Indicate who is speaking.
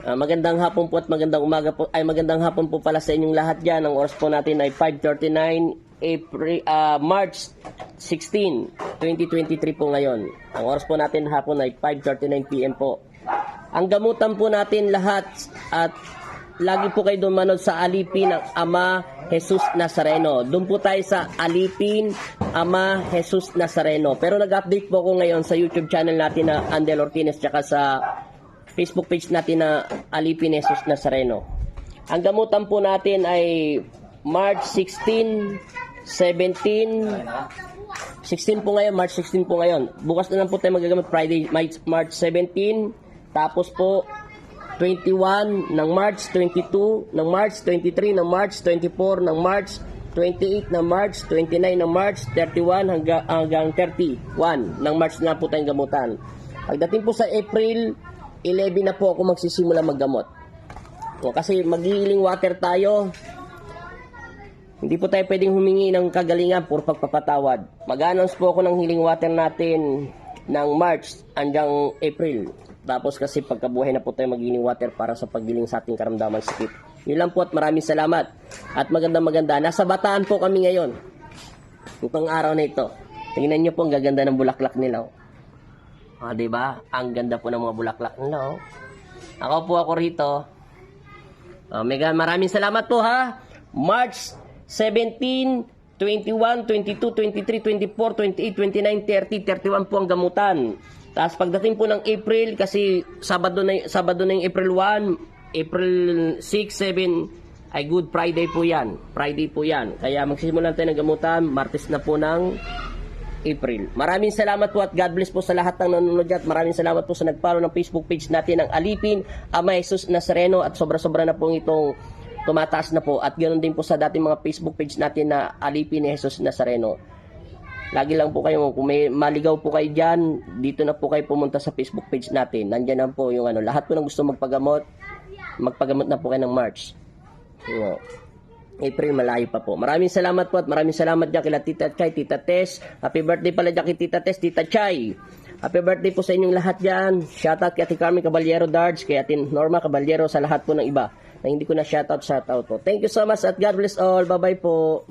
Speaker 1: Magandang hapon po at magandang umaga po, ay magandang hapon po pala sa inyong lahat dyan. Ang oras po natin ay 5:39 March 16, 2023 po ngayon. Ang oras po natin hapon ay 5:39 PM po. Ang gamutan po natin lahat at lagi po kayo dumanood sa Alipin ng Ama Jesus Nazareno. Doon po tayo sa Alipin Ama Jesus Nazareno. Pero nag-update po ako ngayon sa YouTube channel natin na Andel Ortines tsaka sa Facebook page natin na Alipin Jesus Nazareno. Ang gamutan po natin ay March 16, 17, 16 po ngayon, March 16 po ngayon. Bukas na lang po tayo magagamit Friday, March 17, tapos po 21 ng March 22, ng March 23, ng March 24, ng March 28, ng March 29, ng March 31 hanggang 31 ng March na po tayong gamutan. Pagdating po sa April 11 na po ako magsisimula maggamot. Kasi mag-healing water tayo. Hindi po tayo pwedeng humingi ng kagalingan puro pagpapatawad. Mag-announce po ako ng healing water natin ng March hanggang April. Tapos kasi pagkabuhay na po tayo mag-healing water para sa paggiling sa ating karamdaman sakit. Yun lang po at maraming salamat. At maganda. Nasa Bataan po kami ngayon. Itong araw na ito. Tingnan nyo po ang gaganda ng bulaklak nila. Diba? Ang ganda po ng mga bulaklak nila. Ako rito. Maraming salamat po ha. March 17, 21, 22, 23, 24, 28, 29, 30, 31 po ang gamutan. Tapos pagdating po ng April, kasi Sabado na yung April 1, April 6, 7, ay Good Friday po yan. Kaya magsisimulan tayo ng gamutan, Martes na po ng April. Maraming salamat po at God bless po sa lahat ng nanonood at maraming salamat po sa nag-follow ng Facebook page natin ng Alipin Ama Jesus Nazareno at sobra-sobra na po itong tumataas na po at ganoon din po sa dating mga Facebook page natin na Alipin Jesus Nazareno. Lagi lang po kayo, kung may maligaw po kayo dyan, dito na po kayo pumunta sa Facebook page natin. Nandyan na po yung lahat po ng gusto magpagamot na po kayo ng March. April, malayo pa po. Maraming salamat po at maraming salamat dyan kila Tita Chay, Tita Tess. Happy birthday pala dyan kay Tita Tess, Tita Chay. Happy birthday po sa inyong lahat dyan. Shoutout kay Ate Carmen Caballero Dards, kay Ate Norma Caballero, sa lahat po ng iba na hindi ko na shoutout po. Thank you so much at God bless all. Bye-bye po.